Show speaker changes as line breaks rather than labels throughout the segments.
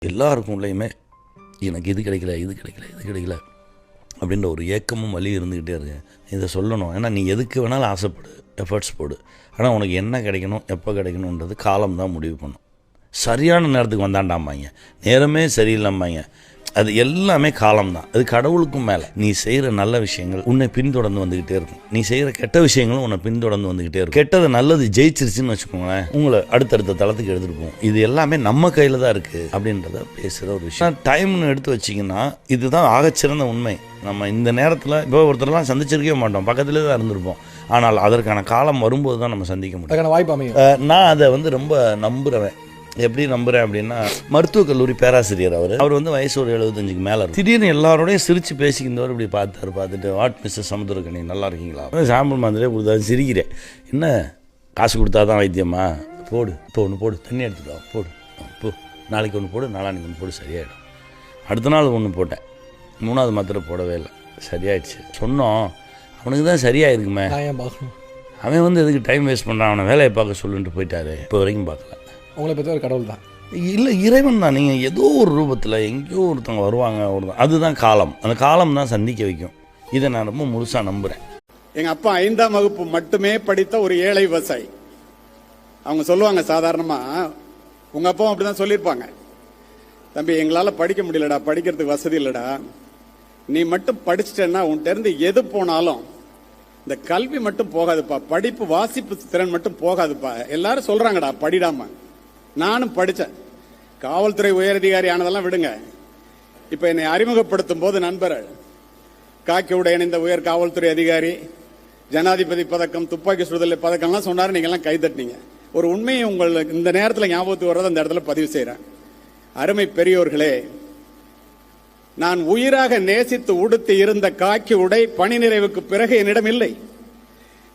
எல்லாருக்கும் உள்ளேயுமே எனக்கு இது கிடைக்கல இது கிடைக்கல இது கிடைக்கல அப்படின்ற ஒரு ஏக்கமும் வலி இருந்துக்கிட்டே இருக்கு. இதை சொல்லணும். ஏன்னா நீ எதுக்கு வேணாலும் ஆசைப்படு, எஃபர்ட்ஸ் போடு. ஆனால் உனக்கு என்ன கிடைக்கணும் எப்போ கிடைக்கணுன்றது காலம் தான் முடிவு பண்ணும். சரியான நேரத்துக்கு வந்தாண்டாமாங்க, நேரமே சரியில்லாமாங்க, அது எல்லாமே காலம்தான். அது கடவுளுக்கும் மேலே. நீ செய்கிற நல்ல விஷயங்கள் உன்னை பின்தொடர்ந்து வந்துக்கிட்டே இருக்கும். நீ செய்கிற கெட்ட விஷயங்களும் உன்னை பின்தொடர்ந்து வந்துக்கிட்டே இருக்கும். கெட்டது நல்லது ஜெயிச்சிருச்சுன்னு வச்சுக்கோங்களேன், உங்களை அடுத்தடுத்த தளத்துக்கு எடுத்துகிட்டு போகும். இது எல்லாமே நம்ம கையில் தான் இருக்குது அப்படின்றத பேசுகிற ஒரு விஷயம். டைம்னு எடுத்து வச்சிங்கன்னா இதுதான் ஆகச்சிறந்த உண்மை. நம்ம இந்த நேரத்தில் இப்போ ஒருத்தரெல்லாம் சந்திச்சிருக்கவே மாட்டோம், பக்கத்துலேயே தான் இருந்திருப்போம். ஆனால் அதற்கான காலம் வரும்போது தான் நம்ம சந்திக்க முடியும்.
வாய்ப்பு அமையும்.
நான் அதை ரொம்ப நம்புகிறேன். எப்படி நம்புகிறேன் அப்படின்னா, மருத்துவக் கல்லூரி பேராசிரியர் அவர் வயசு ஒரு 75க்கு மேலே. திடீர்னு எல்லாரோடையும் சிரித்து பேசிக்கிறவர் இப்படி பார்த்துட்டு வாட் மிஸ்டர் சமுத்திரக்கணி நல்லா இருக்கீங்களா, சாம்பிள் மாதிரியே கொடுத்தா சிரிக்கிறேன். என்ன காசு கொடுத்தா தான் வைத்தியமா, போடு இப்போ ஒன்று போடு, தண்ணி எடுத்துக்கோ, போடு போ, நாளைக்கு ஒன்று போடு, நாளான்னைக்கு ஒன்று போடு, சரியாயிடும். அடுத்த நாள் ஒன்று போட்டேன், 3வது மாத்திரை போடவே இல்லை, சரியாயிடுச்சு. சொன்னோம் அவனுக்கு தான் சரியாயிருக்குமே, அவன் எதுக்கு டைம் வேஸ்ட் பண்ணுறான், அவனை வேலையை பார்க்க சொல்லிட்டு போயிட்டாரு. இப்போ வரைக்கும் பார்க்கல.
உங்களை பற்றி ஒரு கடவுள் தான்
இல்லை, இறைவன் தான். நீங்கள் ஏதோ ஒரு ரூபத்தில் எங்கேயோ ஒருத்தவங்க வருவாங்க, அதுதான் காலம். அந்த காலம் தான் சந்திக்க வைக்கும். இதை நான் ரொம்ப முழுசாக நம்புகிறேன்.
எங்கள் அப்பா 5ஆம் வகுப்பு மட்டுமே படித்த ஒரு ஏழை விவசாயி. அவங்க சொல்லுவாங்க சாதாரணமாக, உங்கள் அப்பாவும் அப்படி தான் சொல்லியிருப்பாங்க, தம்பி எங்களால் படிக்க முடியலடா, படிக்கிறதுக்கு வசதி இல்லைடா, நீ மட்டும் படிச்சிட்டேன்னா உன்கிட்ட இருந்து எது போனாலும் இந்த கல்வி மட்டும் போகாதுப்பா, படிப்பு வாசிப்பு திறன் மட்டும் போகாதுப்பா. எல்லாரும் சொல்கிறாங்கடா படிடாம. நானும் படித்தேன். காவல்துறை உயரதிகாரி ஆனதெல்லாம் விடுங்க, இப்போ என்னை அறிமுகப்படுத்தும் போது நண்பர் காக்கி உடை அணிந்த உயர் காவல்துறை அதிகாரி, ஜனாதிபதி பதக்கம், துப்பாக்கி சுடுதல் பதக்கம்லாம் சொன்னார். நீங்கள்லாம் கைதட்டினீங்க. ஒரு உண்மையை உங்களுக்கு இந்த நேரத்தில் ஞாபகத்துக்கு வர்றதை அந்த இடத்துல பதிவு செய்கிறேன். அருமை பெரியோர்களே, நான் உயிராக நேசித்து உடுத்தி இருந்த காக்கி உடை பணி நிறைவுக்கு பிறகு என்னிடம் இல்லை.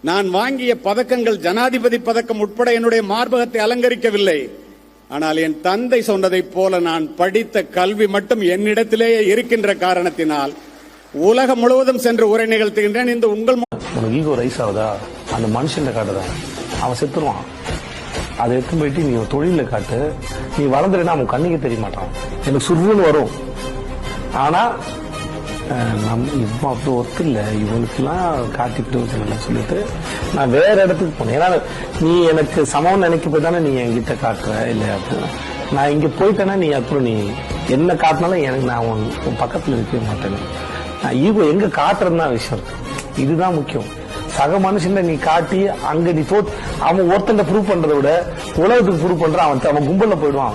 நான் வாங்கிய பதக்கங்கள் ஜனாதிபதி பதக்கம் உட்பட என்னுடைய மார்பகத்தை அலங்கரிக்கவில்லை. ஆனால் என் தந்தை சொன்னதைப் போல நான் படித்த கல்வி மட்டும் என்னிடத்திலேயே இருக்கின்ற காரணத்தினால் உலகம் முழுவதும் சென்று உரை நிகழ்த்துகின்றேன். இந்த உங்கள்
ஈகோ ரைஸ் ஆகுதா, அந்த மனுஷன் காட்டுதான், அவன் செத்துருவான். அதை எடுத்து போயிட்டு நீ தொழில காட்டு, நீ வளர்ந்துருன்னா அவன் கண்ணுக்கு தெரிய மாட்டான். எனக்கு சுருன்னு வரும். ஆனா இப்போ அப்படி ஒத்து இல்லை, இவனுக்குலாம் காட்டி பிரயோஜனம் சொல்லிட்டு நான் வேற இடத்துக்கு போனேன். ஏன்னா நீ எனக்கு சமம் நினைக்க போய் தானே நீ என்கிட்ட காட்டுற இல்லை அப்படின்னு. நான் இங்க போயிட்டேன்னா நீ அப்புறம் நீ என்ன காட்டினாலும் எனக்கு நான் உன் பக்கத்துல இருக்கவே மாட்டேன். நான் ஈகோ எங்க காட்டுறதுதான் விஷயம் இருக்கு. இதுதான் முக்கியம். சக மனுஷன் நீ காட்டி அங்க நீ அவன் ஒருத்தன் ப்ரூவ் பண்றதை விட உலகத்துக்கு ப்ரூவ் பண்ற அவன் கும்பல்ல போயிடுவான்.